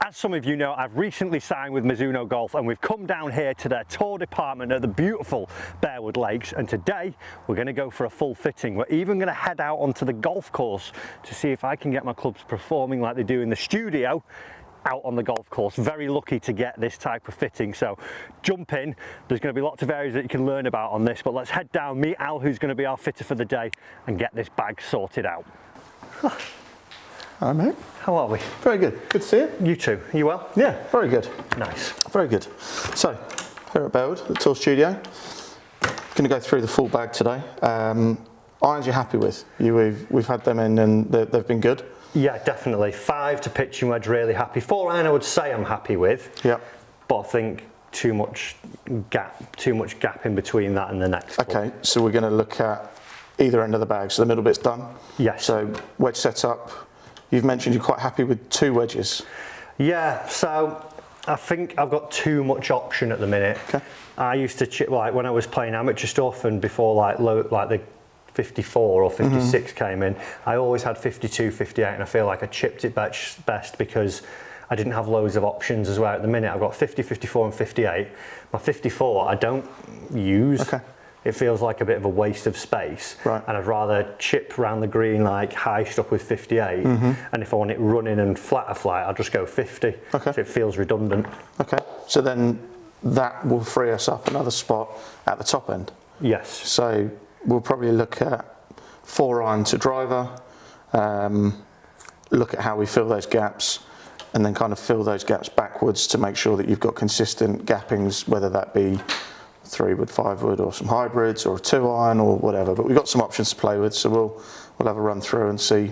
As some of you know, I've recently signed with Mizuno Golf and we've come down here to their tour department at the beautiful Bearwood Lakes, and today we're going to go for a full fitting. We're even going to head out onto the golf course to see if I can get my clubs performing like they do in the studio out on the golf course. Very lucky to get this type of fitting, so jump in. There's going to be lots of areas that you can learn about on this, but let's head down, meet Al, who's going to be our fitter for the day, and get this bag sorted out. Hi mate. How are we? Very good. Good to see you. You too. Are you well? Yeah, very good. Nice. Very good. So, here at Bearwood, the tour studio. Going to go through the full bag today. Irons you're happy with? We've had them in and they've been good? Yeah, definitely. 5 to pitching wedge, really happy. 4 iron I would say I'm happy with. Yeah. But I think too much gap in between that and the next club. Okay, so we're going to look at either end of the bag. So the middle bit's done. Yes. So wedge setup. You've mentioned you're quite happy with 2 wedges. Yeah, so I think I've got too much option at the minute. Okay. I used to chip, like when I was playing amateur stuff and before like the 54 or 56 came in, I always had 52, 58, and I feel like I chipped it best because I didn't have loads of options as well. At the minute I've got 50, 54 and 58. My 54 I don't use. Okay. It feels like a bit of a waste of space, right. And I'd rather chip around the green like high stuff with 58, and if I want it running and flatter flight, I'll just go 50, okay. So it feels redundant. Okay, so then that will free us up another spot at the top end. Yes. So we'll probably look at 4 iron to driver, look at how we fill those gaps, and then kind of fill those gaps backwards to make sure that you've got consistent gappings, whether that be 3 wood, 5 wood, or some hybrids, or a 2 iron, or whatever. But we've got some options to play with, so we'll have a run through and see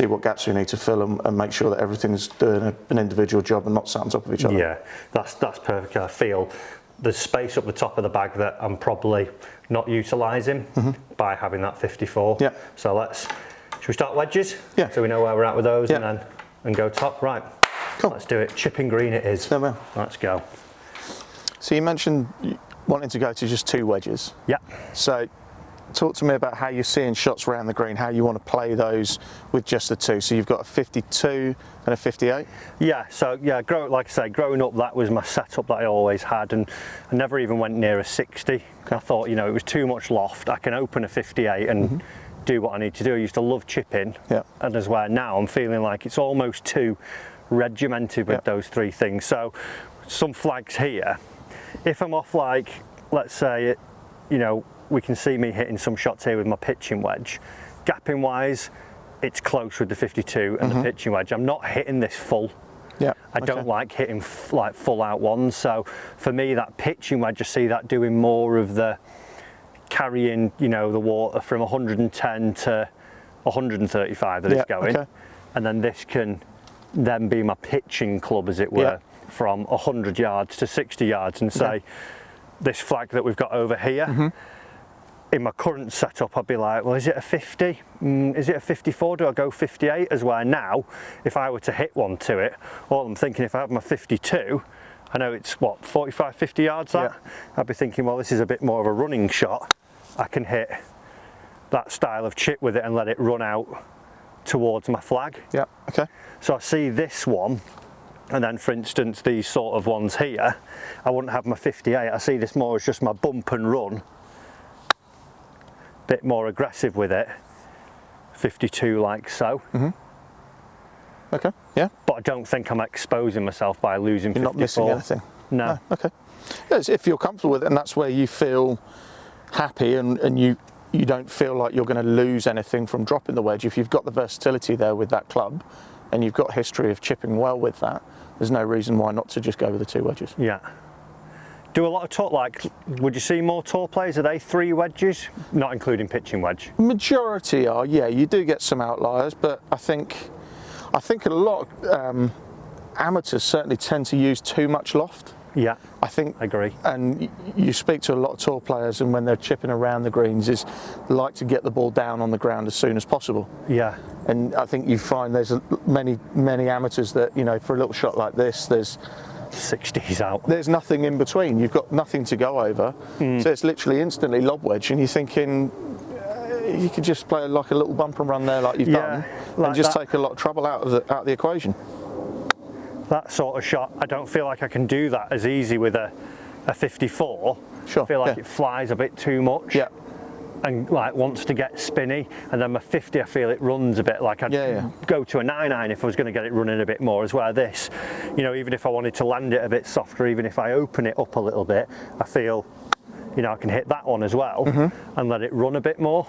what gaps we need to fill them, and make sure that everything's doing an individual job and not sat on top of each other. Yeah, that's perfect. I feel there's space up the top of the bag that I'm probably not utilising by having that 54. Yeah. So should we start wedges? Yeah. So we know where we're at with those, yeah. and go top. Right. Cool. Let's do it. Chipping green it is. Yeah, well. Let's go. So you mentioned wanting to go to just 2 wedges. Yeah. So talk to me about how you're seeing shots around the green, how you want to play those with just the 2. So you've got a 52 and a 58? Yeah, so yeah, like I say, growing up that was my setup that I always had, and I never even went near a 60. Okay. I thought, you know, it was too much loft. I can open a 58 and do what I need to do. I used to love chipping, and as well now I'm feeling like it's almost too regimented with those 3 things. So some flags here. If I'm off, like, let's say, you know, we can see me hitting some shots here with my pitching wedge. Gapping wise, it's close with the 52 and the pitching wedge. I'm not hitting this full. Yeah. I don't like hitting like full out ones. So for me, that pitching wedge, I see that doing more of the carrying, you know, the water from 110 to 135 that it's going. Okay. And then this can then be my pitching club, as it were. From 100 yards to 60 yards, and say this flag that we've got over here, in my current setup I'd be like, well, is it a 50? Is it a 54? Do I go 58? As well, now if I were to hit one to it, all I'm thinking, if I have my 52, I know it's what, 45, 50 yards that? I'd be thinking, well, this is a bit more of a running shot. I can hit that style of chip with it and let it run out towards my flag. Yeah, okay. So I see this one, and then for instance these sort of ones here, I wouldn't have my 58. I see this more as just my bump and run, bit more aggressive with it, 52 like so. Okay, yeah. But I don't think I'm exposing myself by losing 54. You're not missing anything? No. Okay. Yes, if you're comfortable with it and that's where you feel happy and you don't feel like you're going to lose anything from dropping the wedge, if you've got the versatility there with that club and you've got history of chipping well with that, there's no reason why not to just go with the 2 wedges. Yeah. Do a lot of tour, like, would you see more tour players? Are they 3 wedges? Not including pitching wedge? Majority are, yeah. You do get some outliers, but I think a lot of amateurs certainly tend to use too much loft. Yeah, I agree. And you speak to a lot of tour players, and when they're chipping around the greens, is like to get the ball down on the ground as soon as possible. Yeah. And I think you find there's many amateurs that, you know, for a little shot like this, there's 60s out. There's nothing in between. You've got nothing to go over. So it's literally instantly lob wedge, and you're thinking you could just play like a little bump and run there like you've done, and just take a lot of trouble out of the equation. that sort of shot, I don't feel like I can do that as easy with a 54. Sure. I feel like it flies a bit too much. Yeah. And like wants to get spinny, and then my 50 I feel it runs a bit like I'd go to a 9-iron if I was going to get it running a bit more, as well. This, you know, even if I wanted to land it a bit softer, even if I open it up a little bit, I feel, you know, I can hit that one as well and let it run a bit more.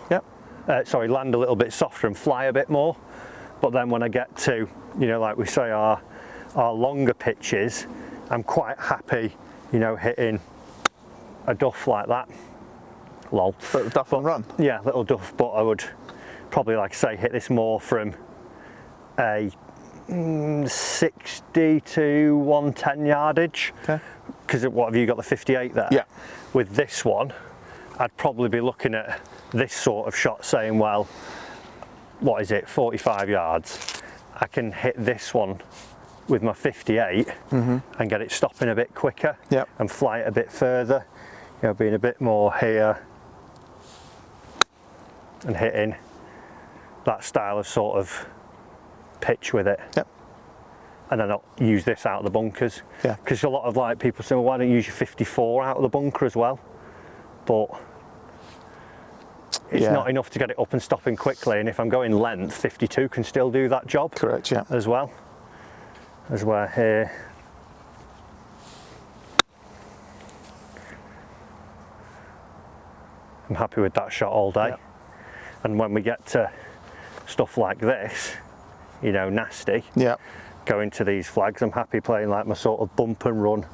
Sorry, land a little bit softer and fly a bit more. But then when I get to, you know, like we say, our longer pitches, I'm quite happy, you know, hitting a duff like that. Lol. Little duff and run. Yeah, little duff, but I would probably, like I say, hit this more from a 60 to 110 yardage. Okay. Because what have you got, the 58 there? Yeah. With this one, I'd probably be looking at this sort of shot saying, well, what is it, 45 yards? I can hit this one with my 58 and get it stopping a bit quicker and fly it a bit further. You know, being a bit more here and hitting that style of sort of pitch with it. And then I'll use this out of the bunkers. Because a lot of like people say, well, why don't you use your 54 out of the bunker as well? But it's not enough to get it up and stopping quickly, and if I'm going length, 52 can still do that job. Correct, yeah. As well. As we're here. I'm happy with that shot all day. And when we get to stuff like this, you know, nasty, going to these flags, I'm happy playing like my sort of bump and run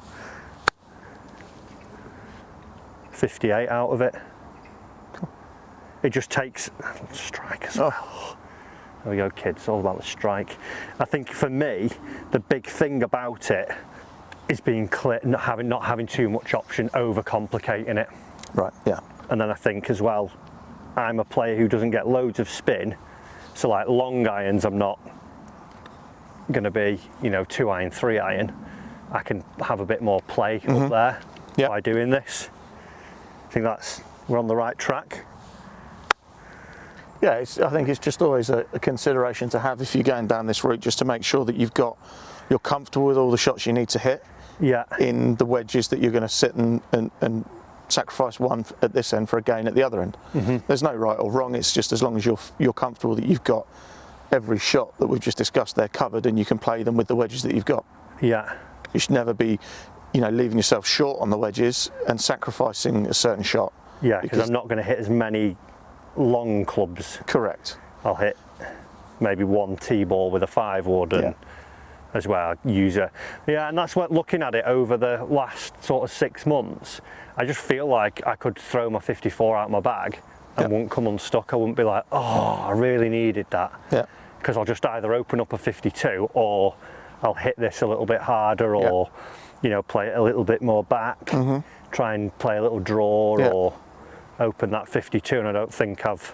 58 out of it. It just takes strike as well. There we go, kids, all about the strike. I think for me, the big thing about it is being clear, not having too much option, overcomplicating it. Right, yeah. And then I think as well, I'm a player who doesn't get loads of spin, so like long irons, I'm not going to be, you know, 2-iron, 3-iron. I can have a bit more play up there by doing this. I think we're on the right track. Yeah, I think it's just always a consideration to have if you're going down this route, just to make sure that you're comfortable with all the shots you need to hit in the wedges that you're going to sit and sacrifice one at this end for a gain at the other end. There's no right or wrong, it's just as long as you're comfortable that you've got every shot that we've just discussed there covered and you can play them with the wedges that you've got. You should never be, you know, leaving yourself short on the wedges and sacrificing a certain shot. Because I'm not going to hit as many long clubs. Correct. I'll hit maybe one T-ball with a 5-wood and as well use a and that's what, looking at it over the last sort of 6 months, I just feel like I could throw my 54 out my bag and wouldn't come unstuck. I wouldn't be like, oh, I really needed that. Because I'll just either open up a 52 or I'll hit this a little bit harder or you know, play it a little bit more back, try and play a little draw or open that 52, and I don't think I've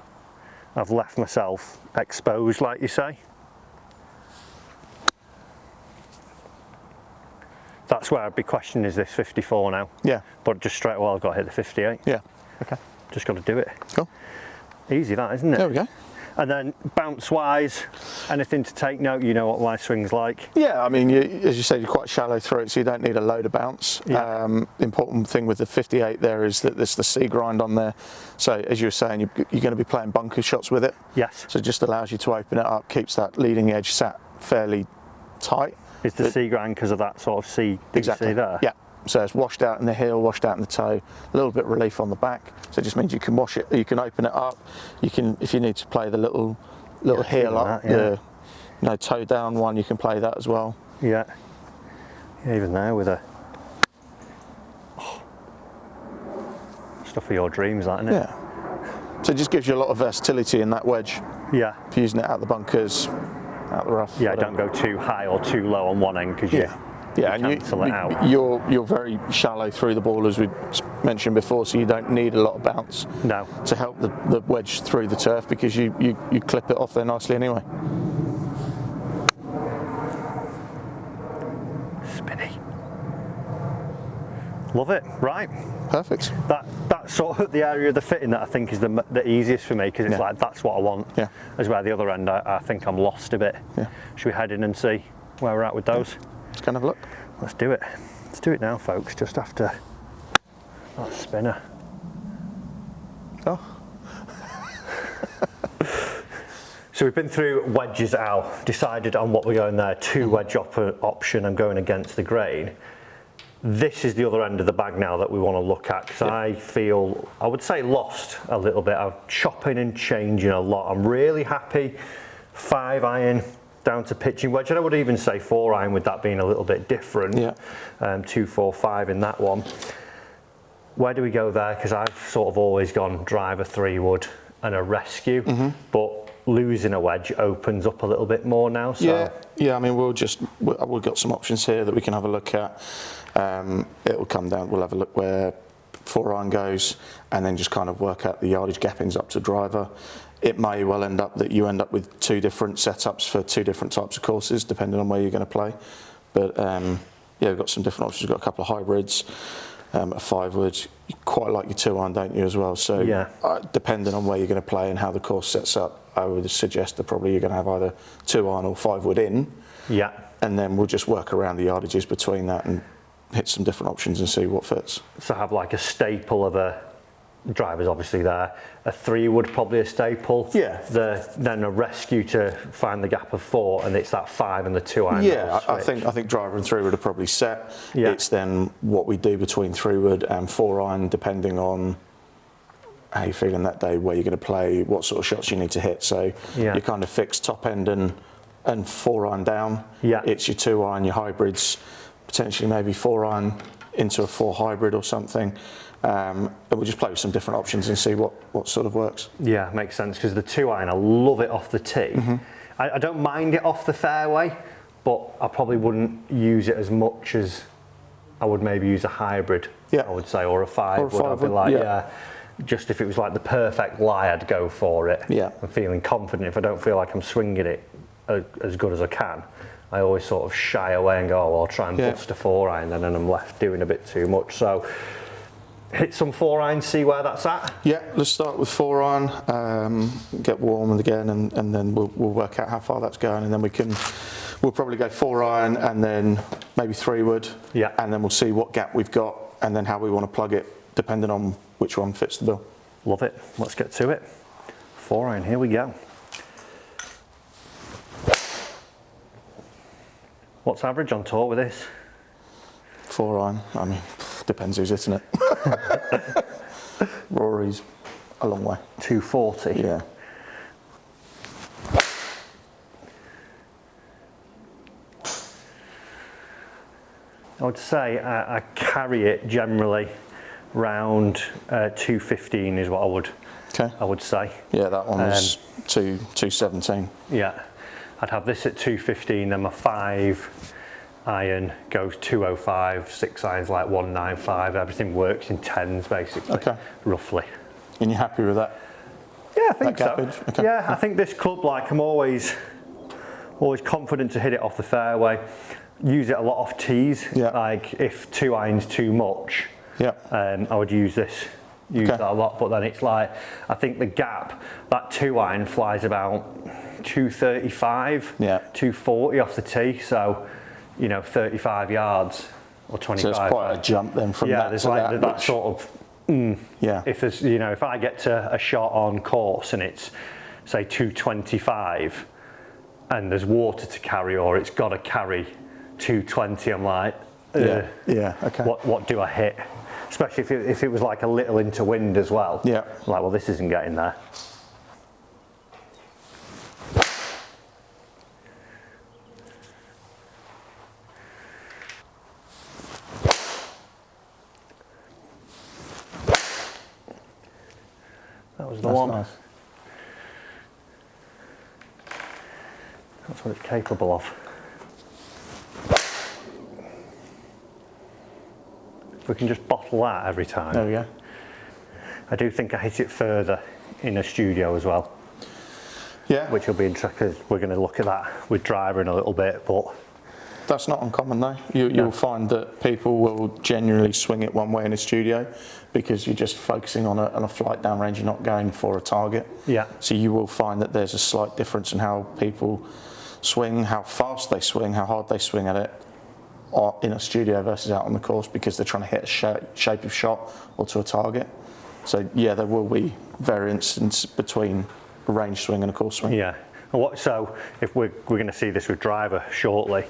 left myself exposed, like you say. That's where I'd be questioning, is this 54 now? But just straight away I've got to hit the 58. Okay. Just got to do it. Cool. Easy that, isn't it? There we go. And then bounce wise, anything to take note? You know what my swing's like. I mean, as you said, you're quite shallow through it, so you don't need a load of bounce. The important thing with the 58 there is that there's the C grind on there. So as you were saying, you're going to be playing bunker shots with it. So it just allows you to open it up, keeps that leading edge sat fairly tight. Is the C grind because of that sort of C exactly there? So it's washed out in the heel, washed out in the toe, a little bit relief on the back. So it just means you can wash it, you can open it up, you can, if you need to play the little heel up, the toe down one, you can play that as well. Even there with a stuff of your dreams, that, isn't it? So it just gives you a lot of versatility in that wedge. If you're using it out the bunkers, out the rough. Don't go too high or too low on one end, because and you're very shallow through the ball, as we mentioned before, so you don't need a lot of bounce to help the wedge through the turf, because you clip it off there nicely anyway. Spinny. Love it. Right. Perfect. That's sort of the area of the fitting that I think is the easiest for me, because it's like, that's what I want. As well, the other end, I think I'm lost a bit. Should we head in and see where we're at with those? Let's go and have a look. Let's do it. Let's do it now, folks, just after that spinner. Oh. So we've been through wedges out, decided on what we're going there, 2 wedge option. I'm going against the grain. This is the other end of the bag now that we want to look at, because I feel, I would say, lost a little bit. I'm chopping and changing a lot. I'm really happy 5 iron down to pitching wedge, and I would even say 4 iron with that being a little bit different. 2, 4, 5 in that one. Where do we go there? Because I've sort of always gone driver 3 wood and a rescue, but losing a wedge opens up a little bit more now. So. Yeah. I mean, we've got some options here that we can have a look at. It will come down. We'll have a look where 4 iron goes, and then just kind of work out the yardage gappings up to driver. It may well end up that you end up with 2 different setups for 2 different types of courses, depending on where you're going to play. But yeah, we've got some different options. We've got a couple of hybrids, a 5 wood. You quite like your 2 iron, don't you, as well? So depending on where you're going to play and how the course sets up, I would suggest that probably you're going to have either 2 iron or 5 wood in. Yeah. And then we'll just work around the yardages between that and hit some different options and see what fits. So have like a staple of a driver's obviously there, a 3 wood probably a staple. Yeah. Then a rescue to find the gap of 4, and it's that 5 and the 2 iron. Yeah, I think driver and 3 wood are probably set. Yeah. It's then what we do between 3 wood and 4 iron, depending on how you're feeling that day, where you're going to play, what sort of shots you need to hit. So you kind of fix top end and 4 iron down. Yeah. It's your 2 iron, your hybrids, potentially maybe 4 iron into a 4 hybrid or something. And we'll just play with some different options and see what sort of works. Yeah, makes sense, because the 2 iron, I love it off the tee. I don't mind it off the fairway, but I probably wouldn't use it as much as I would maybe use a hybrid, I would say, or a 5 would. I'd be like, just if it was like the perfect lie, I'd go for it. Yeah. I'm feeling confident. If I don't feel like I'm swinging it as good as I can, I always sort of shy away and go, oh, well, I'll try and bust a 4 iron, and then I'm left doing a bit too much. So hit some 4 iron, see where that's at. Yeah, let's start with 4 iron, get warm again, and then we'll work out how far that's going, and then we'll probably go 4 iron and then maybe 3 wood. Yeah. And then we'll see what gap we've got and then how we want to plug it, depending on which one fits the bill. Love it. Let's get to it. 4 iron, here we go. What's average on tour with this? 4 iron. I mean, depends who's hitting it. Rory's a long way. 240. Yeah. I would say I carry it generally round 215 is what I would say. Yeah, that one was 217. Yeah. I'd have this at 215, then my 5 iron goes 205, 6 irons like 195, everything works in 10s basically, roughly. And you're happy with that? Yeah, I think so. Okay. Yeah, I think this club, like, I'm always confident to hit it off the fairway, use it a lot off tees. Yeah. Like if 2 irons too much, I would use that a lot, but then it's like, I think the gap, that 2 iron flies about 235, 240 off the tee, so 35 yards or 25. So it's quite a jump then from that. There's like that sort of if there's if I get to a shot on course and it's say 225 and there's water to carry, or it's got to carry 220, I'm like, what do I hit? Especially if it was like a little into wind as well. Yeah. I'm like, well, this isn't getting there. That was the one. Nice. That's what it's capable of. If we can just bottle that every time. There we go. I do think I hit it further in a studio as well. Yeah. Which will be interesting, because we're going to look at that with driver in a little bit, but... That's not uncommon though. You'll find that people will genuinely swing it one way in a studio because you're just focusing on a flight down range, you're not going for a target. Yeah. So you will find that there's a slight difference in how people swing, how fast they swing, how hard they swing at it. in a studio versus out on the course because they're trying to hit a shape of shot or to a target. So yeah, there will be variance between a range swing and a course swing. Yeah. And so if we're going to see this with driver shortly,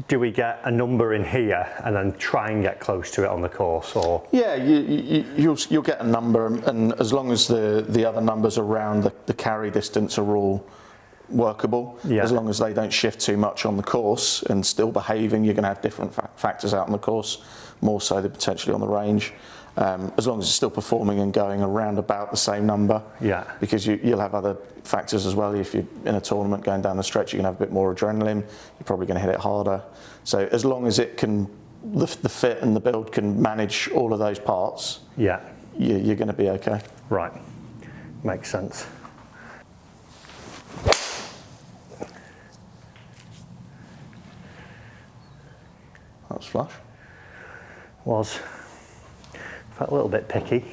do we get a number in here and then try and get close to it on the course, or? Yeah, you'll get a number, and as long as the other numbers around the carry distance are all workable, as long as they don't shift too much on the course and still behaving, you're going to have different factors out on the course, more so than potentially on the range. As long as it's still performing and going around about the same number, because you'll have other factors as well. If you're in a tournament going down the stretch, you're going to have a bit more adrenaline, you're probably going to hit it harder. So as long as it can, the fit and the build can manage all of those parts, you're going to be okay. Right, makes sense. That was flush. Was. Felt a little bit picky.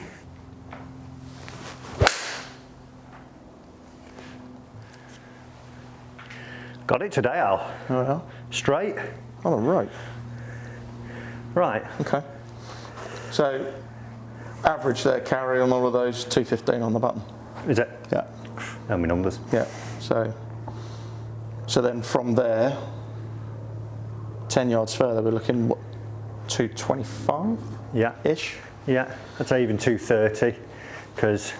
Got it today, Al. Oh, yeah. Straight. Oh, right. Right. Okay. So, average there, carry on all of those, 215 on the button. Is it? Yeah. Know my numbers. Yeah. So then from there, 10 yards further, we're looking, what, 225? Yeah. Ish? Yeah, I'd say even 230, because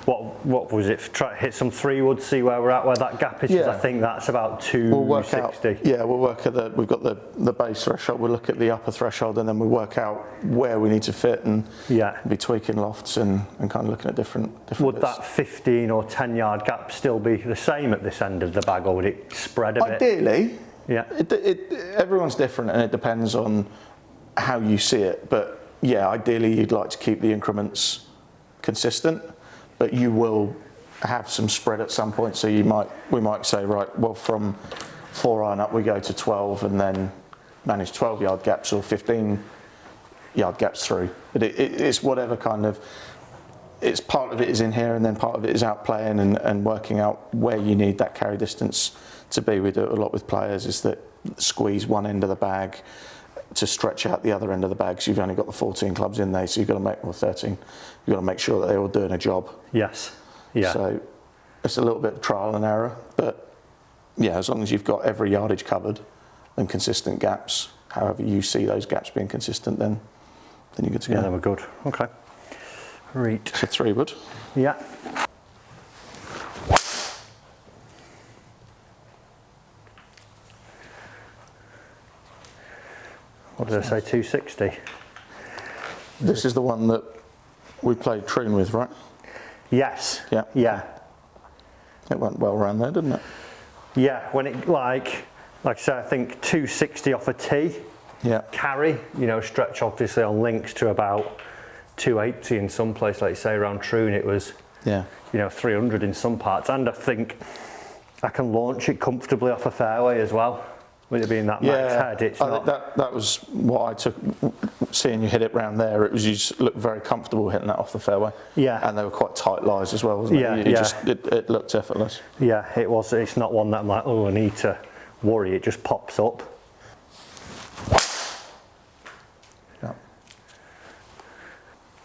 what was it? Try to hit some 3-wood, see where we're at, where that gap is. Yeah. I think that's about 260. We'll work out. Yeah, we'll work at we've got the base threshold. We'll look at the upper threshold, and then we'll work out where we need to fit and be tweaking lofts and kind of looking at different Would bits. that 15 or 10 yard gap still be the same at this end of the bag, or would it spread a bit? Ideally, yeah. Everyone's different, and it depends on how you see it. But yeah, ideally, you'd like to keep the increments consistent, but you will have some spread at some point. So we might say, right, well, from 4 iron up we go to 12, and then manage 12 yard gaps or 15 yard gaps through. But it's whatever kind of, it's part of it is in here, and then part of it is out playing and working out where you need that carry distance to be. We do it a lot with players, is that squeeze one end of the bag to stretch out the other end of the bag. So you've only got the 14 clubs in there, so you've got to make, or 13, you've got to make sure that they're all doing a job. Yes. Yeah. So it's a little bit of trial and error, but yeah, as long as you've got every yardage covered and consistent gaps, however you see those gaps being consistent, then you're good to go. Yeah, then we're good. Okay. Right. So 3-wood. Yeah. What did I say, 260? This is the one that we played Troon with, right? Yes. Yeah. Yeah. It went well around there, didn't it? Yeah, when it, like I said, I think 260 off a tee. Yeah. Carry, stretch obviously on links to about 280 in some place, like you say, around Troon it was, 300 in some parts. And I think I can launch it comfortably off a fairway as well, with it being that max head. It's I think that was what I took, seeing you hit it round there, it was you just looked very comfortable hitting that off the fairway. Yeah. And they were quite tight lies as well, wasn't it? It looked effortless. Yeah, it was. It's not one that I'm like, oh, I need to worry, it just pops up. Yeah.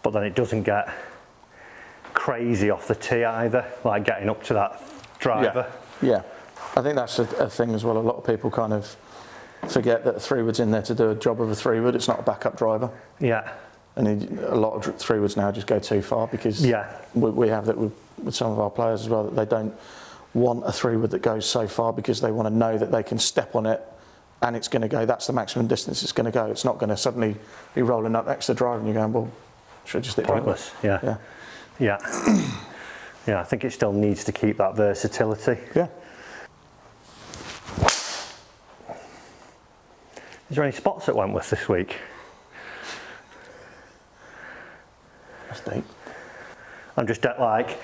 But then it doesn't get crazy off the tee either, like getting up to that driver. Yeah. I think that's a thing as well. A lot of people kind of forget that a 3-wood's in there to do a job of a 3-wood. It's not a backup driver. Yeah. And a lot of 3-woods now just go too far, because we have that with some of our players as well, that they don't want a 3-wood that goes so far, because they want to know that they can step on it and it's going to go, that's the maximum distance it's going to go. It's not going to suddenly be rolling up next to the driver and you're going, well, should I just hit pointless. Yeah. Yeah, I think it still needs to keep that versatility. Yeah. Is there any spots at Wentworth this week? That's deep. I'm just like,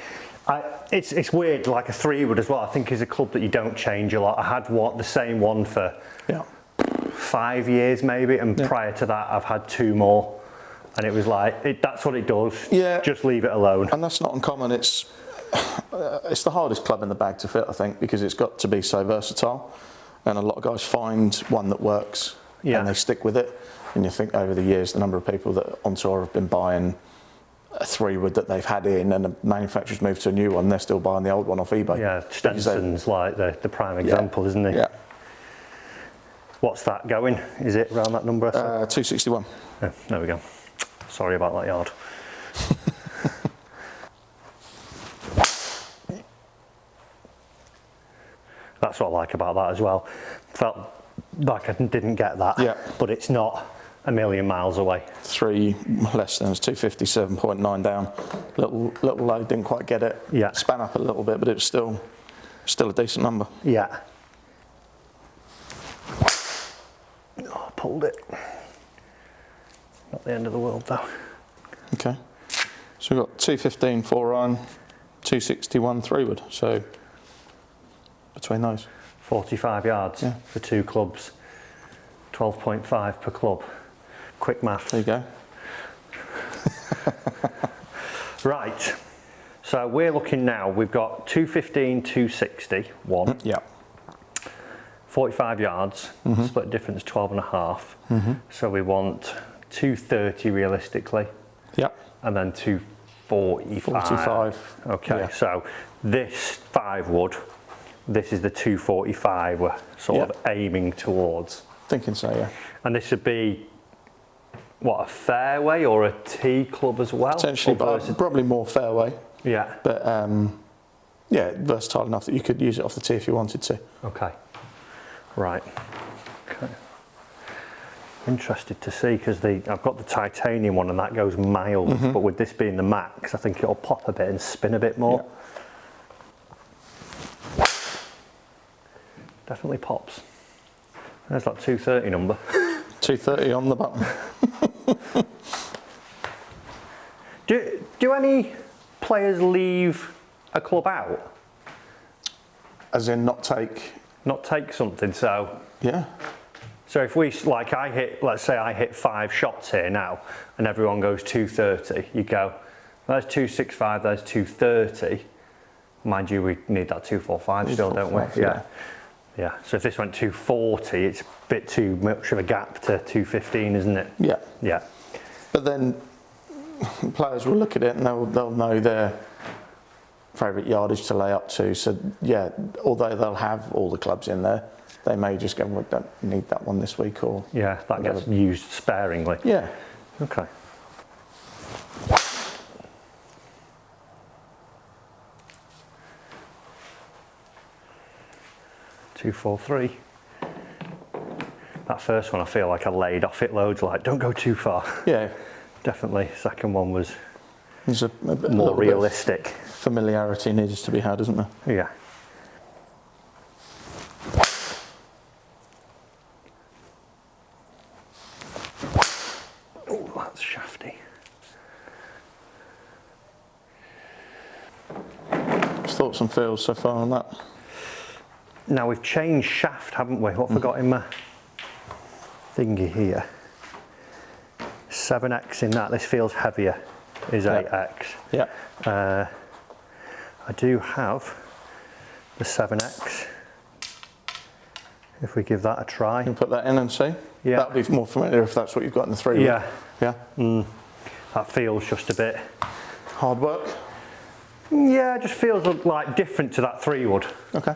it's weird, like a 3-wood as well. I think is a club that you don't change a lot. I had the same one for 5 years maybe, and prior to that I've had 2 more, and it was like, that's what it does. Yeah. Just leave it alone. And that's not uncommon. It's the hardest club in the bag to fit, I think, because it's got to be so versatile, and a lot of guys find one that works Yeah. and they stick with it. And you think over the years, the number of people that on tour have been buying a 3-wood that they've had in, and the manufacturer's moved to a new one, they're still buying the old one off eBay. Yeah, Stenson's like the prime example, isn't he? Yeah. What's that going? Is it around that number? 261. Yeah, there we go. Sorry about that yard. That's what I like about that as well. Felt like I didn't get that, Yeah. but it's not a million miles away. 3 less than, it's 257.9 down. Little low, didn't quite get it. Yeah. Span up a little bit, but it was still a decent number. Yeah. Oh, pulled it. Not the end of the world though. Okay. So we've got 215 4-iron, 261 3-wood. So between those. 45 yards for 2 clubs. 12.5 per club. Quick math. There you go. Right. So we're looking now, we've got 215, 260, one. Yeah. 45 yards, split difference 12 and a half. So we want 230 realistically, Yeah. and then 245. 45. Okay, Yeah. so this 5-wood, this is the 245 we're sort of aiming towards. Thinking so, yeah. And this would be, what, a fairway or a tee club as well? Potentially, but probably more fairway. Yeah. But yeah, versatile enough that you could use it off the tee if you wanted to. Okay. Right. Okay. Interested to see, because I've got the titanium one and that goes miles, but with this being the max, I think it'll pop a bit and spin a bit more. Yeah. Definitely pops. There's that 230 number. 230 on the button. Do any players leave a club out? As in not take? Not take something, so... Yeah. So if we, like let's say I hit 5 shots here now, and everyone goes 230, you go, there's 265, there's 230. Mind you, we need that 245 still, don't we? Yeah. Yeah. So if this went 240, it's a bit too much of a gap to 215, isn't it? Yeah. Yeah. But then players will look at it and they'll know their favourite yardage to lay up to. So yeah, although they'll have all the clubs in there, they may just go, well, don't need that one this week, or yeah, that gets used sparingly. Yeah. Okay. Two, 4, 3. That first one, I feel like I laid off it loads. Like, don't go too far. Yeah. Definitely. Second one was There's a more realistic. Familiarity needs to be had, isn't there? Yeah. Oh, that's shafty. Thoughts and feels so far on that? Now we've changed shaft, haven't we? What have I got in my thingy here? 7x in that. This feels heavier. Is 8x. Yeah. I do have the 7x. If we give that a try. You can put that in and see. Yeah. That'd be more familiar if that's what you've got in the 3-wood. Yeah. Yeah. That feels just a bit Hard work. Yeah, it just feels like different to that 3-wood. Okay.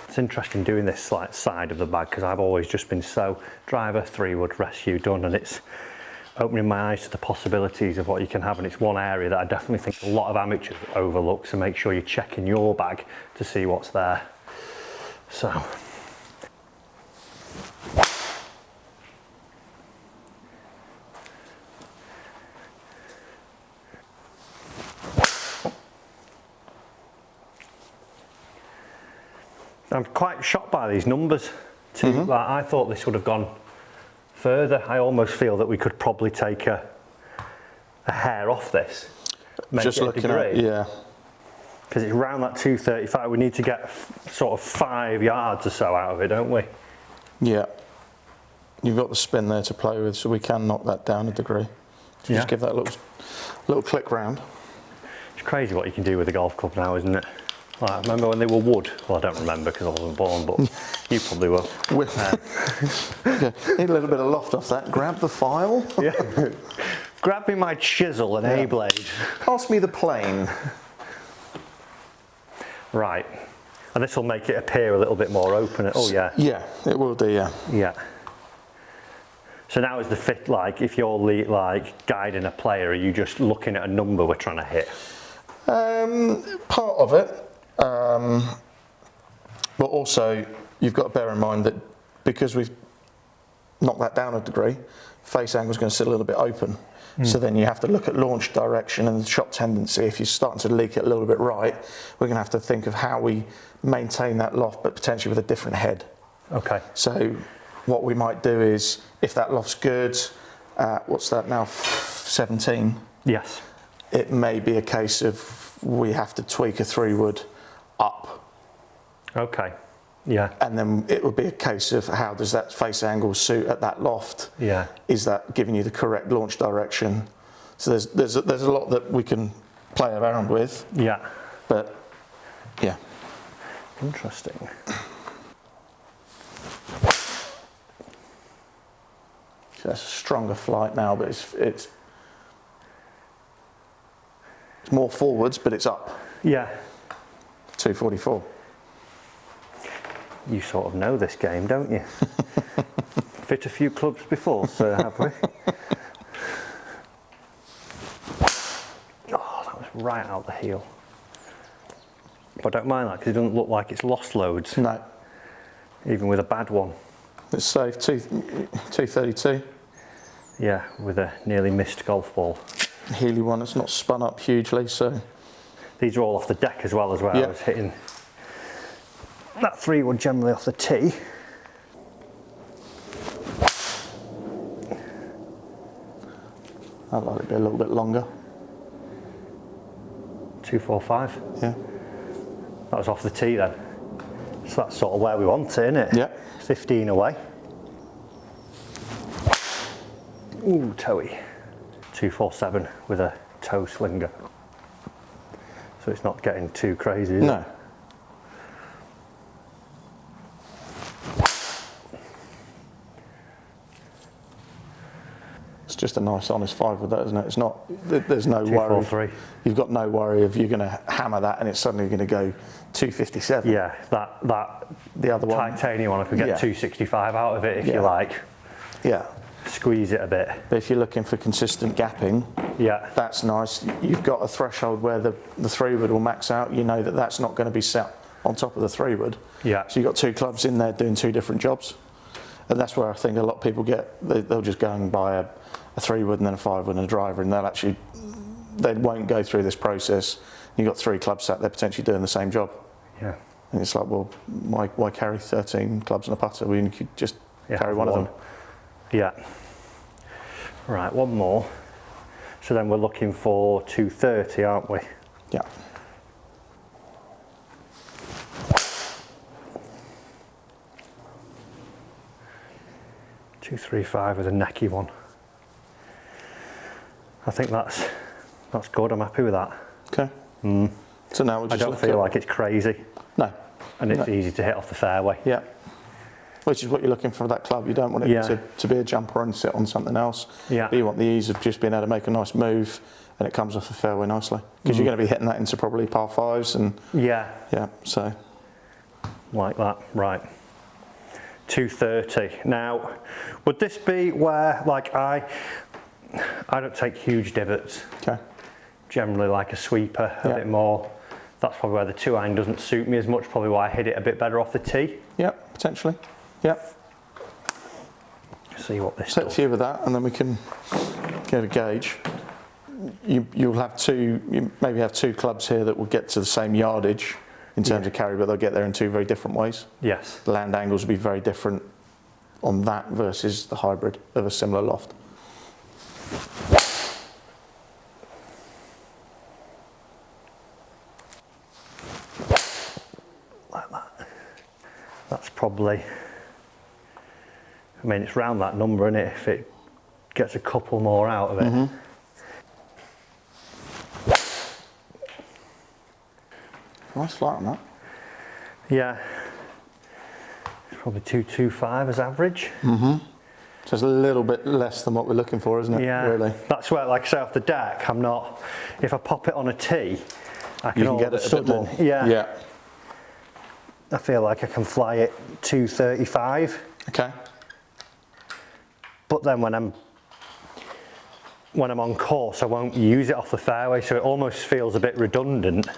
It's interesting doing this like side of the bag, because I've always just been so driver, 3-wood, rescue, done, and it's opening my eyes to the possibilities of what you can have, and it's one area that I definitely think a lot of amateurs overlook, so make sure you're checking your bag to see what's there. So. I'm quite shocked by these numbers too. Like, I thought this would have gone further. I almost feel that we could probably take a hair off this. Just looking at, yeah. Because it's around that 235. We need to get sort of 5 yards or so out of it, don't we? Yeah. You've got the spin there to play with, so we can knock that down a degree. So just give that a little click round. It's crazy what you can do with a golf club now, isn't it? I remember when they were wood. Well, I don't remember because I wasn't born, but you probably will. Okay. Need a little bit of loft off that. Grab the file. Yeah. Grab me my chisel and A-blade. Pass me the plane. Right. And this will make it appear a little bit more open. Oh yeah. Yeah, it will do, yeah. Yeah. So now is the fit, like, if you're like guiding a player, are you just looking at a number we're trying to hit? Part of it, but also you've got to bear in mind that because we've knocked that down a degree, face angle is going to sit a little bit open. So then you have to look at launch direction and shot tendency. If you're starting to leak it a little bit right, we're going to have to think of how we maintain that loft, but potentially with a different head. Okay. So what we might do is, if that loft's good, what's that now, 17? Yes. It may be a case of we have to tweak a 3-wood up. Okay. Yeah. And then it would be a case of how does that face angle suit at that loft? Yeah. Is that giving you the correct launch direction? So there's a lot that we can play around with. Yeah. But yeah. Interesting. So that's a stronger flight now, but it's more forwards, but it's up. Yeah. 244. You sort of know this game, don't you? Fit a few clubs before, sir, have we? Oh, that was right out the heel. But I don't mind that because it doesn't look like it's lost loads. No. Even with a bad one. Let's save 232. Yeah, with a nearly missed golf ball. Healy one, it's not spun up hugely, so. These are all off the deck as well. Yeah. I was hitting that 3-wood generally off the tee. I'd like it to be a little bit longer. 245. Yeah. That was off the tee then. So that's sort of where we want it, isn't it? Yeah. 15 away. Ooh, toey. 247 with a toe slinger. So it's not getting too crazy, is No. it? It's just a nice honest 5 with that, isn't it? It's not, there's no worry. 243. You've got no worry of you're going to hammer that and it's suddenly going to go 257. Yeah, that The other one. titanium one, I could get 265 out of it if you like. Yeah. Squeeze it a bit. But if you're looking for consistent gapping, Yeah. that's nice. You've got a threshold where the 3-wood will max out. You know that that's not going to be set on top of the 3-wood. Yeah. So you've got 2 clubs in there doing 2 different jobs. And that's where I think a lot of people they'll just go and buy a 3-wood and then a 5-wood and a driver, and they won't go through this process. You've got 3 clubs sat there potentially doing the same job. Yeah. And it's like, well, why carry 13 clubs and a putter? We could just carry one of them. Yeah. Right, one more. So then we're looking for 230, aren't we? Yeah. .235 with a necky one. I think that's good. I'm happy with that. Okay. So now we'll just I don't feel like it's crazy. No. And it's easy to hit off the fairway. Yeah. Which is what you're looking for that club. You don't want it to be a jumper and sit on something else. Yeah. But you want the ease of just being able to make a nice move and it comes off the fairway nicely. Because you're going to be hitting that into probably par 5s and yeah. Yeah, so. Like that, right. 230. Now, would this be where, like, I don't take huge divots. Okay. Generally like a sweeper a bit more. That's probably where the 2-iron doesn't suit me as much, probably why I hit it a bit better off the tee. Yeah, potentially. Yeah. See what this Set a does. few with that and then we can get a gauge. You'll have you maybe have 2 clubs here that will get to the same yardage in terms of carry, but they'll get there in 2 very different ways. Yes. The land angles will be very different on that versus the hybrid of a similar loft. Like that. That's probably, I mean, it's round that number, isn't it? If it gets a couple more out of it. Nice flight on that. Yeah, probably 225 as average. So it's a little bit less than what we're looking for, isn't it? Yeah, really. That's where, like I say, off the deck, I'm not. If I pop it on a tee, I can, You can all get of a it a bit sudden, more. yeah, I feel like I can fly it 235. Okay. But then when I'm on course, I won't use it off the fairway, so it almost feels a bit redundant.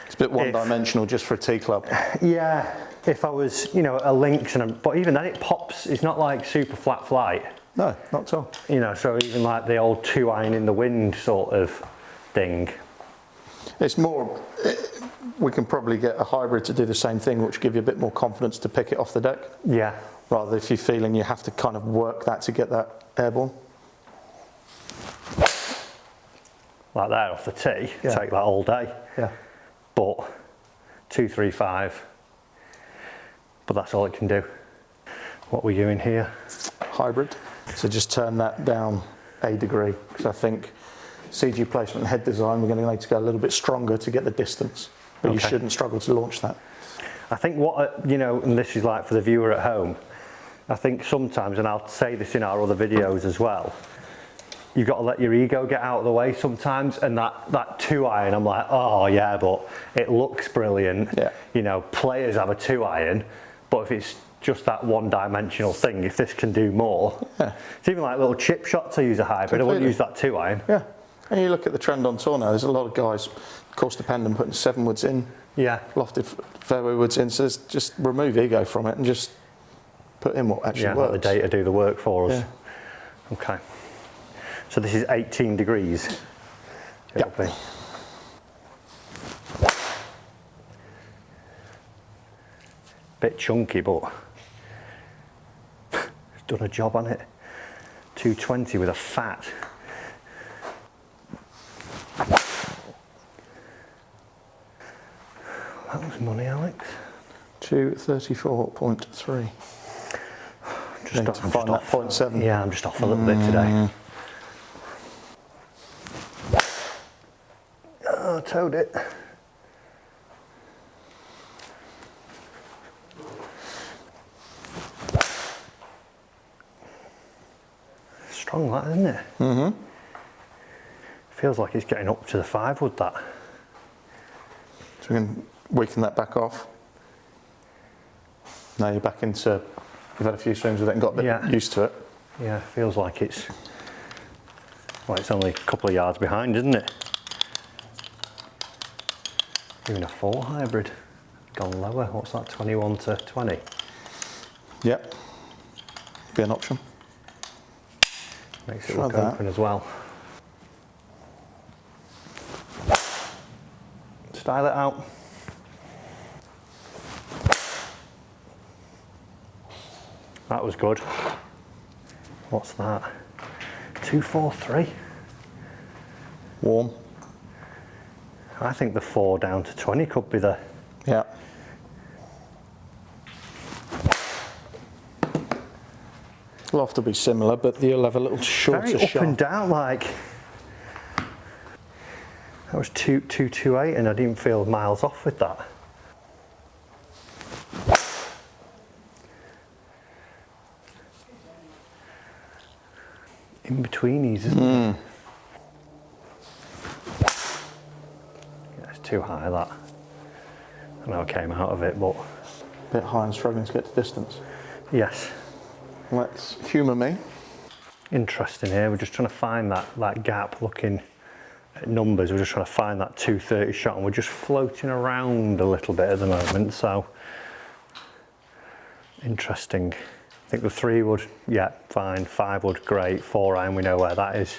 It's a bit one-dimensional just for a tee club. Yeah, if I was, you know, a links, but even then it pops. It's not like super flat flight. No, not at all. You know, so even like the old 2-iron in the wind sort of thing. It's more, we can probably get a hybrid to do the same thing, which give you a bit more confidence to pick it off the deck. Yeah. Rather if you're feeling you have to kind of work that to get that airborne. Like that off the tee, Yeah. take that all day. Yeah. But 235, but that's all it can do. What are we doing here? Hybrid. So just turn that down a degree, because I think CG placement and head design, we're going to need to go a little bit stronger to get the distance, but you Okay. shouldn't struggle to launch that. I think what, you know, and this is like for the viewer at home, I think sometimes, and I'll say this in our other videos as well, you've got to let your ego get out of the way sometimes, and that 2-iron, I'm like, oh yeah, but it looks brilliant. Yeah. You know, players have a 2-iron, but if it's just that one-dimensional thing, if this can do more, Yeah. it's even like little chip shots I use a hybrid, I wouldn't use that 2-iron. Yeah. And you look at the trend on tour now, there's a lot of guys course dependent putting 7 woods in, Yeah. lofted fairway woods in, so just remove ego from it and just put in what actually Yeah, works. let the data do the work for us. Yeah. Okay. So this is 18 degrees. It'll be. Bit chunky, but it's done a job on it. 220 with a fat. That was money, Alex. 234.3. Need to I'm find that off. 0.7. Yeah, I'm just off a little bit today. Oh, I towed it. Strong that, isn't it? Mm-hmm. Feels like it's getting up to the 5 wood, that. So we can weaken that back off. Now you're back into, you've had a few swings with it and got a bit used to it. Yeah, feels like it's, well, it's only a couple of yards behind, isn't it? Even a 4 hybrid, gone lower. What's that, 21 to 20? Yep, be an option. Makes it Try look that. open as well. Style it out. That was good. What's that? 243. Warm. I think the 4 down to 20 could be the. Yeah. Loft will be similar, but you'll have a little shorter Very up shot. and down, like. That was 228, and I didn't feel miles off with that. In betweenies, isn't it? Yeah, it's too high, that. I know I came out of it, but Bit high and struggling to get to distance. yes. Let's humour me. Interesting here. We're just trying to find that gap. Looking at numbers, we're just trying to find that 230 shot, and we're just floating around a little bit at the moment. So interesting. I think the 3 wood, yeah, fine. 5 wood, great. 4-iron, we know where that is.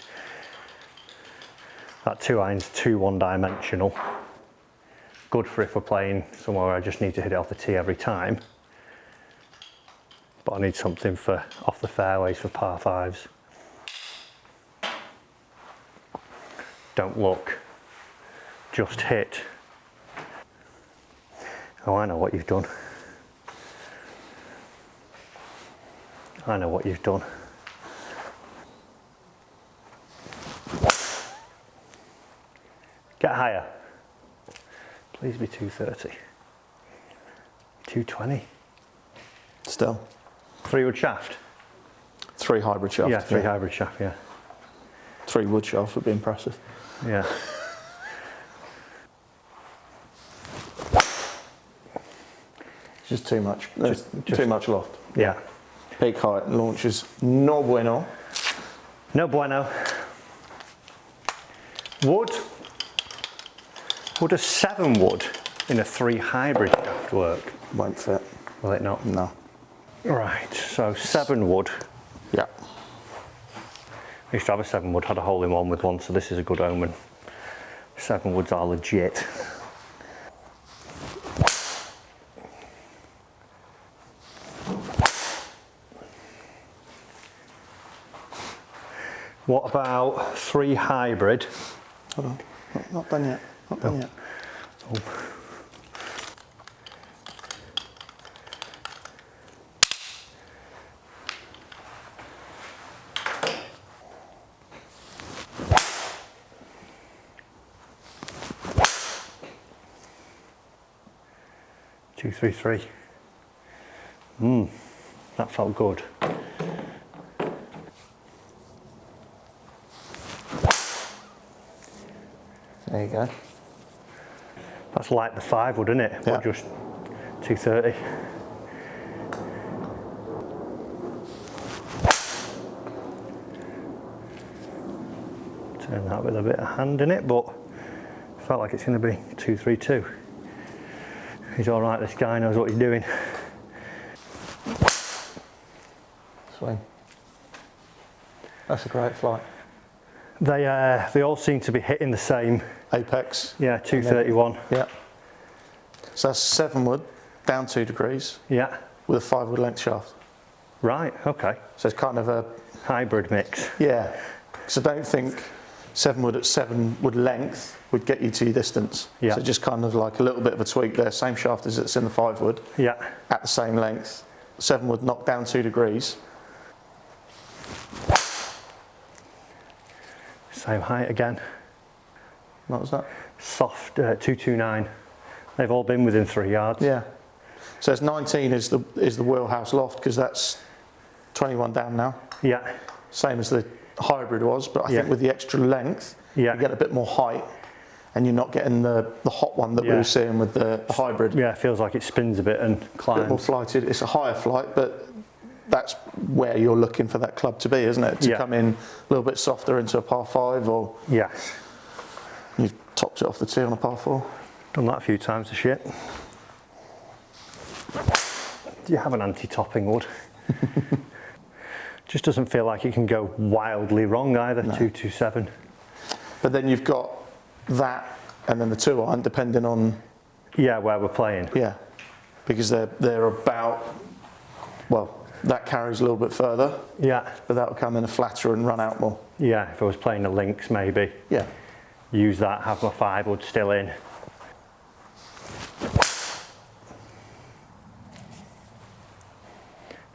That 2-iron's too one-dimensional. Good for if we're playing somewhere where I just need to hit it off the tee every time. But I need something for off the fairways for par 5s. Don't look, just hit. Oh, I know what you've done. I know what you've done. Get higher. Please be 230. 220. Still. 3-wood shaft? 3 hybrid shaft. Yeah, 3 hybrid shaft, yeah. 3 wood shaft would be impressive. Yeah. Just too much. Too much loft. Yeah. Peak height launches no bueno. No bueno. Would a 7-wood in a 3 hybrid shaft work? Won't fit. Will it not? No. Right, so 7-wood. Yeah. I used to have a 7-wood, had a hole in one with one, so this is a good omen. 7-woods are legit. What about 3 hybrid? Hold on. Not done yet. Not done yet. Oh. Two, 3, 3. That felt good. There you go. That's like the 5-wood, isn't it? Yeah. Or just 230. Turn that with a bit of hand in it, but felt like it's going to be 232. He's all right. This guy knows what he's doing. Swing. That's a great flight. They all seem to be hitting the same. Apex. Yeah, 231. Yeah. So that's 7-wood, down 2 degrees. Yeah. With a 5-wood length shaft. Right. Okay. So it's kind of a Hybrid mix. yeah. So I don't think 7-wood at 7-wood length would get you to your distance. Yeah. So just kind of like a little bit of a tweak there. Same shaft as it's in the 5-wood. Yeah. At the same length. 7-wood knocked down 2 degrees. Same height again. What was that? Soft 229. They've all been within 3 yards. Yeah. So it's 19 is the wheelhouse loft because that's 21 down now. Yeah. Same as the hybrid was, but I think with the extra length, Yeah. you get a bit more height, and you're not getting the hot one that we were seeing with the hybrid. Yeah, it feels like it spins a bit and A bit climbs. more flighted. It's a higher flight, but that's where you're looking for that club to be, isn't it? To come in a little bit softer into a par 5, or Yes. you've topped it off the tee on a par 4. Done that a few times, the shit. Do you have an anti-topping wood? Just doesn't feel like it can go wildly wrong either. 227. But then you've got that, and then the 2-iron, depending on Yeah, where we're playing. because they're about, well, that carries a little bit further, Yeah. but that'll come in a flatter and run out more. Yeah, if I was playing the links, maybe Yeah. use that, have my 5-wood still in.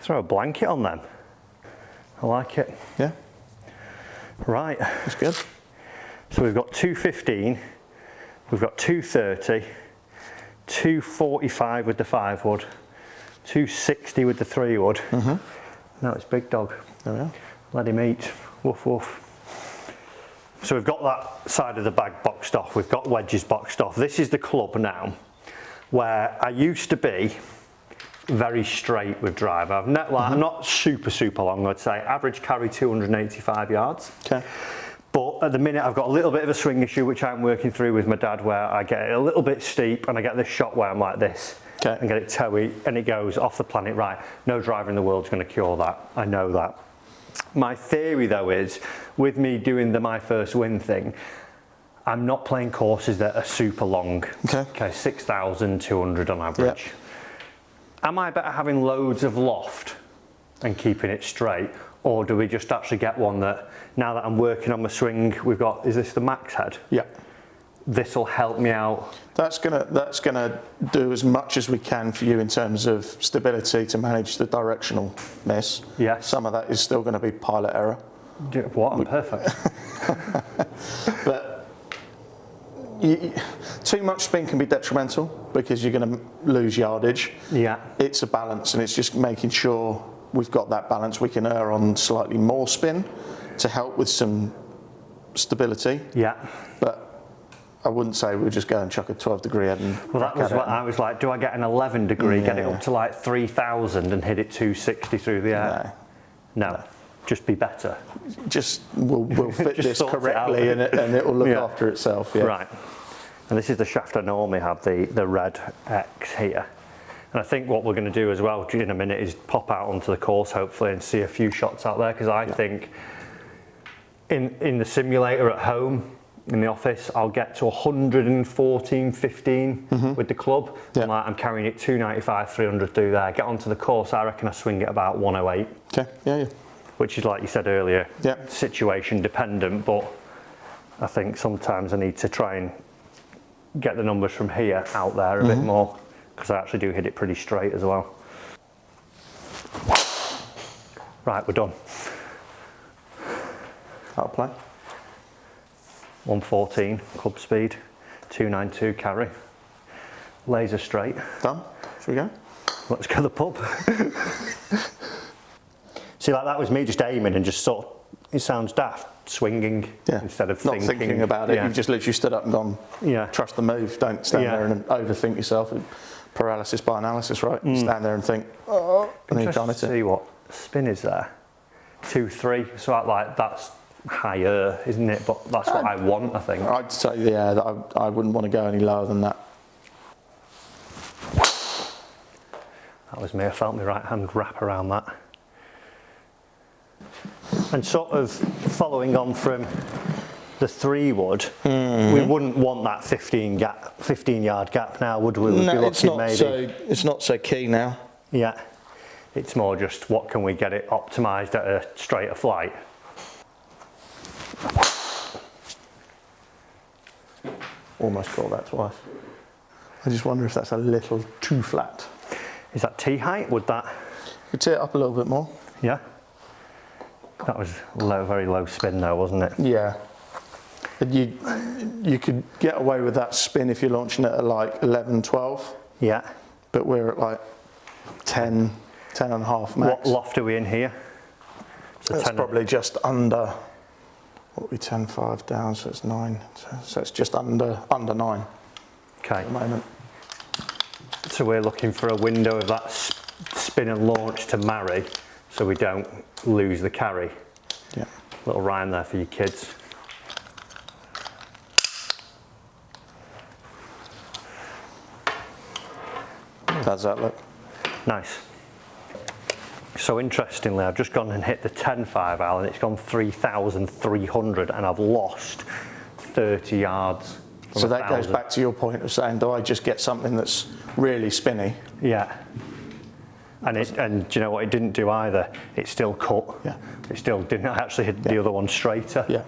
Throw a blanket on them. I like it. Yeah, Right. that's good. So we've got 215, we've got 230, 245 with the 5-wood, 260 with the 3-wood. Now it's big dog. There we are. Let him eat. Woof woof. So we've got that side of the bag boxed off. We've got wedges boxed off. This is the club now where I used to be very straight with drive. I'm not super long, I'd say. Average carry 285 yards. Okay. But at the minute I've got a little bit of a swing issue which I'm working through with my dad, where I get it a little bit steep and I get this shot where I'm like this. Okay. And get it toey and it goes off the planet. Right, no driver in the world's going to cure that. I know that. My theory though is, with me doing the my first win thing, I'm not playing courses that are super long. Okay. 6,200 on average. Am I better having loads of loft and keeping it straight, or do we just actually get one that, now that I'm working on my swing, we've got, is this the max head? Yeah. This will help me out. That's gonna do as much as we can for you in terms of stability to manage the directional miss. Yes. Some of that is still going to be pilot error. What? I'm perfect. But too much spin can be detrimental because you're going to lose yardage. Yeah. It's a balance, and it's just making sure we've got that balance. We can err on slightly more spin to help with some stability. Yeah. But I wouldn't say we'll just go and chuck a 12 degree head and well, that was what I was like, do I get an 11 degree, get it up to like 3,000 and hit it 260 through the air? No. Just be better. Just we'll fit Just this sort correctly and it will look Yeah. after itself. Yeah. Right. And this is the shaft I normally have, the red X here. And I think what we're going to do as well in a minute is pop out onto the course hopefully and see a few shots out there, because I think in the simulator at home, in the office, I'll get to 114, 15 with the club. Yeah. And I'm carrying it 295, 300 through there. Get onto the course, I reckon I swing it about 108. Okay. Yeah. Which is, like you said earlier, Yeah. situation dependent, but I think sometimes I need to try and get the numbers from here out there a bit more, because I actually do hit it pretty straight as well. Right, we're done. That'll play. 114 club speed, 292 carry, laser straight. Done. Should we go? Let's go to the pub. See, like that was me just aiming and just sort of, it sounds daft, swinging instead of not thinking about it. Yeah. You've just literally stood up and gone, trust the move. Don't stand there and overthink yourself. Paralysis by analysis, right? Stand there and think, oh, and then you can't hit to it. see what spin is there. 2-3, so like that's higher, isn't it? But that's what I want, I think. I'd say, that I wouldn't want to go any lower than that. That was me, I felt my right hand wrap around that. And sort of following on from the 3-wood, we wouldn't want that 15 yard gap now, would we? We'd be looking maybe. It's not so key now. Yeah, it's more just what can we get it optimised at a straighter flight. Almost caught that twice. I just wonder if that's a little too flat. Is that tee height? Would that? You could tee it up a little bit more. Yeah. That was very low spin though, wasn't it? Yeah. But you could get away with that spin if you're launching it at like 11, 12. Yeah. But we're at like 10, 10 and a half max. What loft are we in here? So That's probably just under, what we 10, 5 down, so it's 9. So it's just under 9 okay. at the moment. So we're looking for a window of that spin and launch to marry, so we don't lose the carry. Yeah. Little rhyme there for you kids. How's that look? Nice. So interestingly, I've just gone and hit the 10.5 Al and it's gone 3,300 and I've lost 30 yards. So that goes back to your point of saying, do I just get something that's really spinny? Yeah. And do you know what it didn't do either? It still cut. Yeah. It still didn't actually hit the other one straighter. Yeah.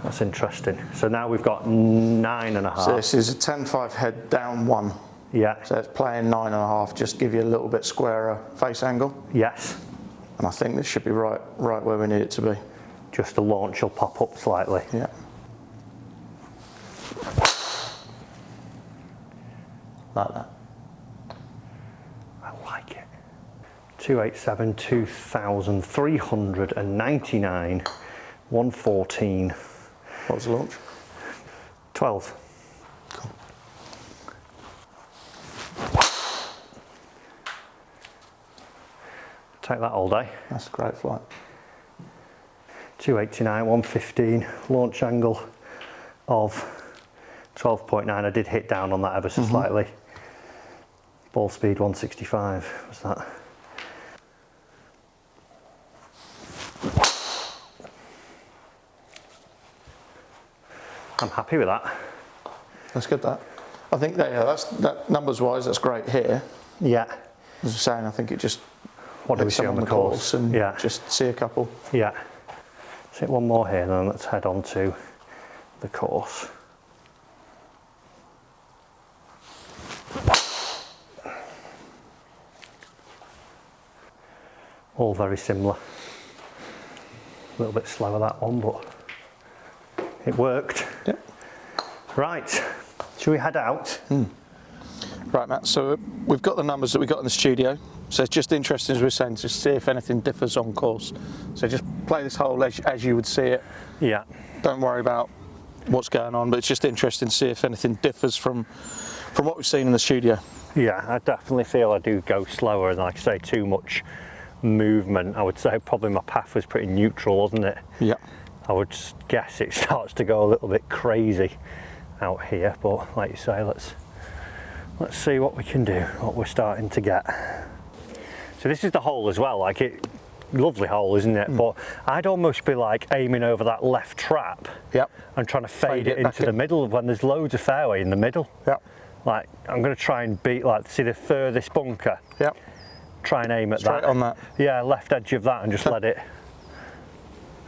That's interesting. So now we've got 9.5. So this is a 10.5 head down 1. Yeah. So it's playing 9.5, just give you a little bit squarer face angle. Yes. And I think this should be right where we need it to be. Just the launch will pop up slightly. Yeah. Like that. I like it. 287, 2,399, 114. What was the launch? 12. Cool. Take that all day. That's a great flight. 289, 115, launch angle of 12.9. I did hit down on that ever so slightly. Ball speed 165 was that. I'm happy with that. That's good, that. I think that numbers wise, that's great here. Yeah. As I was saying, I think it just. What do we see on the course? And yeah. Just see a couple. Yeah. Let's hit one more here and then let's head on to the course. All very similar. A little bit slower that one, but it worked. Yep. Right, Should we head out? Right, Matt, so we've got the numbers that we got in the studio. So it's just interesting, as we're saying, to see if anything differs on course. So just play this hole as you would see it. Yeah. Don't worry about what's going on, but it's just interesting to see if anything differs from what we've seen in the studio. Yeah, I definitely feel I do go slower, and like I say, too much movement. I would say probably my path was pretty neutral, wasn't it? Yeah. I would guess it starts to go a little bit crazy out here, but like you say, let's see what we can do, what we're starting to get. So this is the hole as well, like it, lovely hole, isn't it? But I'd almost be like aiming over that left trap. Yep. And trying to fade it into the middle when there's loads of fairway in the middle. Yep. Like I'm going to try and beat, like, see the furthest bunker. Yep. Try and aim at Straight that. on that. Yeah, left edge of that, and just let it.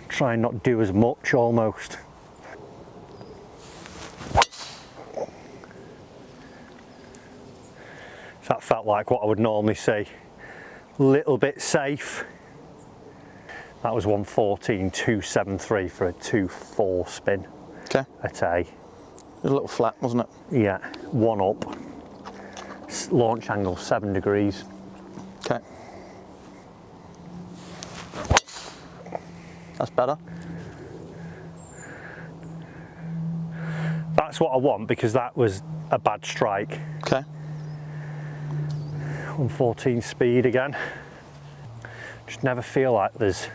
Try and not do as much almost. So that felt like what I would normally see. Little bit safe. That was 114.273 for a 2-4 spin. Okay. At a. It was a little flat, wasn't it? Yeah, one up. Launch angle 7 degrees. Okay. That's better. That's what I want, because that was a bad strike. Okay. 114 speed again. Just never feel like there's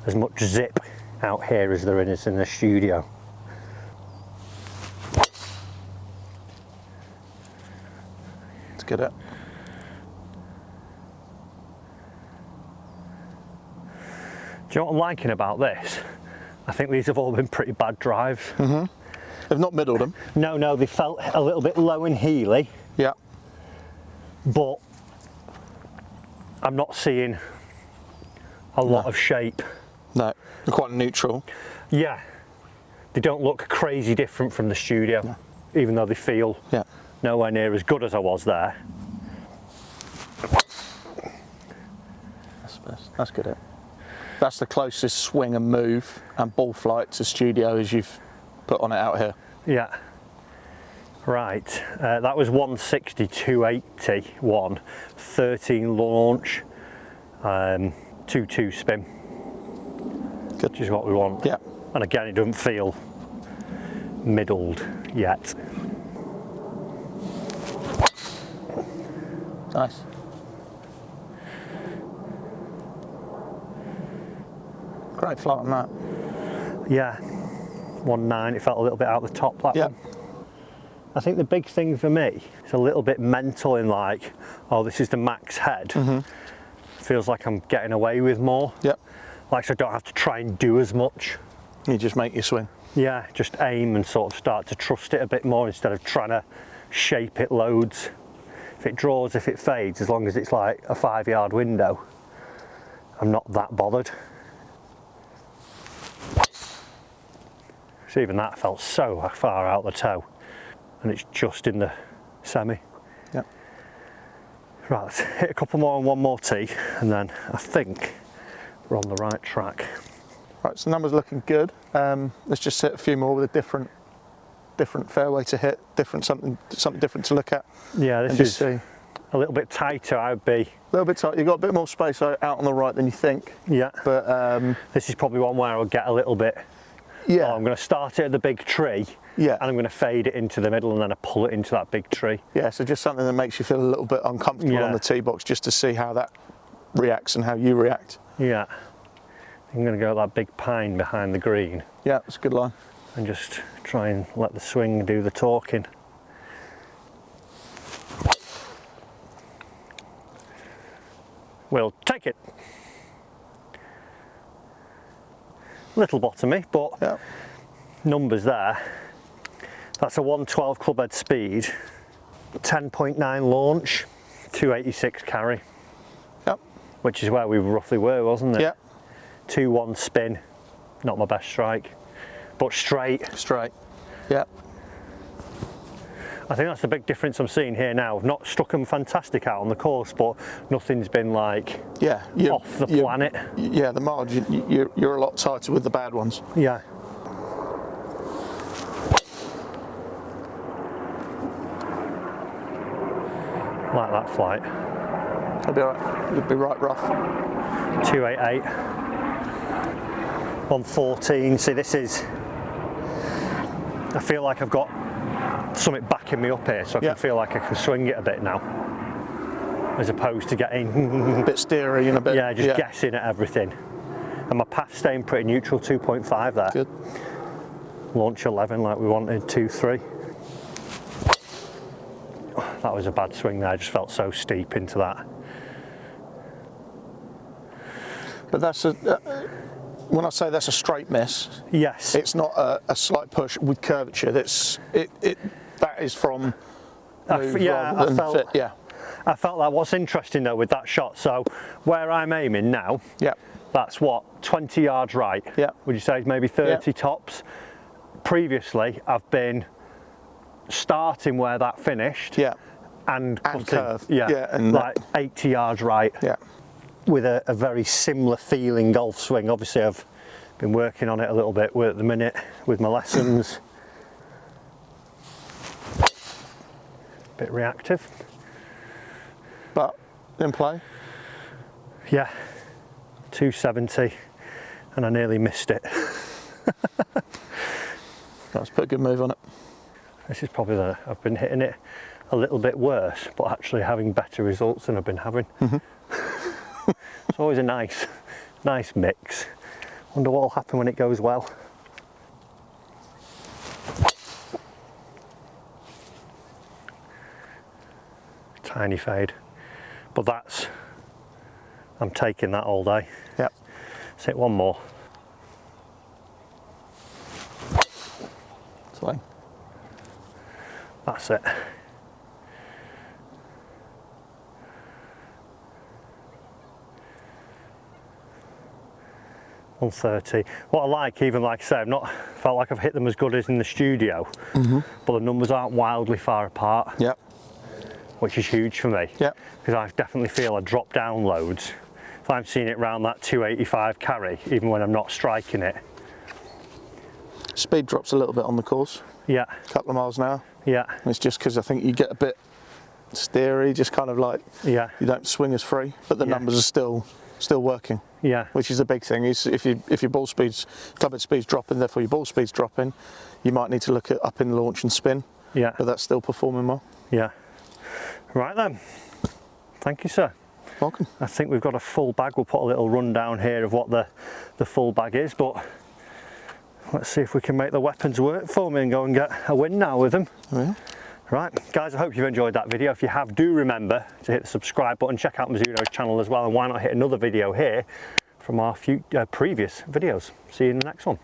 as much zip out here as there is in the studio. Let's get it. Do you know what I'm liking about this? I think these have all been pretty bad drives. They've not middled them. No, they felt a little bit low and heely, Yeah. but I'm not seeing a lot of shape. No, they're quite neutral. Yeah, they don't look crazy different from the studio, even though they feel nowhere near as good as I was there. That's good. That's the closest swing and move and ball flight to studio as you've put on it out here. Yeah. Right, that was 160.281, 13 launch, 2-2 spin. Good. Which is what we want. Yeah. And again, it doesn't feel middled yet. Nice. Great flight on that. Yeah, 1.9, it felt a little bit out the top, that one. I think the big thing for me is a little bit mental in like, oh, this is the max head. Feels like I'm getting away with more. Yep. Like, so I don't have to try and do as much. You just make your swing. Yeah, just aim and sort of start to trust it a bit more instead of trying to shape it loads. If it draws, if it fades, as long as it's like a 5-yard window, I'm not that bothered. So even that felt so far out the toe, and it's just in the semi. Yeah. Right, let's hit a couple more on one more tee, and then I think we're on the right track. Right, so numbers looking good. Let's just hit a few more with a different fairway to hit, something different to look at. Yeah, this is a little bit tighter. I would be a little bit tight. You've got a bit more space out on the right than you think. Yeah. But this is probably one where I'll get a little bit. Yeah. Oh, I'm going to start it at the big tree. Yeah. And I'm going to fade it into the middle, and then I pull it into that big tree. Yeah. So just something that makes you feel a little bit uncomfortable on the tee box, just to see how that reacts and how you react. Yeah. I'm going to go that big pine behind the green. Yeah, that's a good line. And just try and let the swing do the talking. We'll take it. Little bottomy, but numbers there. That's a 112 clubhead speed, 10.9 launch, 286 carry. Yep. Which is where we roughly were, wasn't it? Yeah. 2-1 spin, not my best strike, but straight. Straight. Yeah. I think that's the big difference I'm seeing here now. I've not struck them fantastic out on the course, but nothing's been like off the planet. Yeah, the margin, you're a lot tighter with the bad ones. Yeah. Like that flight. It'll be alright. It'll be right rough. 288. 114. See, this is. I feel like I've got something backing me up here, so I can feel like I can swing it a bit now, as opposed to getting a bit steery and a bit. Yeah, just guessing at everything. And my path's staying pretty neutral. 2.5 there. Good. Launch 11 like we wanted. 2-3. That was a bad swing there. I just felt so steep into that. But that's a. When I say that's a straight miss, yes, it's not a slight push with curvature. That is from move rather than fit. Yeah, I felt that. What's interesting though with that shot, so where I'm aiming now, that's what, 20 yards right. Yeah, would you say maybe 30 tops? Previously, I've been starting where that finished. Yeah, and curve. And like 80 yards right. Yeah. With a very similar feeling golf swing. Obviously I've been working on it a little bit at the minute with my lessons. Bit reactive. But in play? Yeah, 270 and I nearly missed it. Let's put a good move on it. This is probably I've been hitting it a little bit worse, but actually having better results than I've been having. It's always a nice mix. Wonder what will happen when it goes well. Tiny fade, but I'm taking that all day. Yep. Let's hit one more. Swing. That's it. .130. What I like, even like I say, I've not felt like I've hit them as good as in the studio, but the numbers aren't wildly far apart. Yep. Which is huge for me. Yep. Because I definitely feel I drop down loads. If I'm seeing it around that 285 carry, even when I'm not striking it. Speed drops a little bit on the course. Yeah. A couple of miles an hour. Yeah. And it's just because I think you get a bit steery, just kind of like you don't swing as free, but the numbers are still working. Yeah. Which is the big thing. Is if your ball speed's, clubhead speed's dropping, therefore your ball speed's dropping, you might need to look at up in launch and spin. Yeah. But that's still performing well. Yeah. Right then. Thank you, sir. Welcome. I think we've got a full bag. We'll put a little rundown here of what the full bag is, but let's see if we can make the weapons work for me and go and get a win now with them. Yeah. Right, guys, I hope you've enjoyed that video. If you have, do remember to hit the subscribe button, check out Mizuno's channel as well, and why not hit another video here from our previous videos. See you in the next one.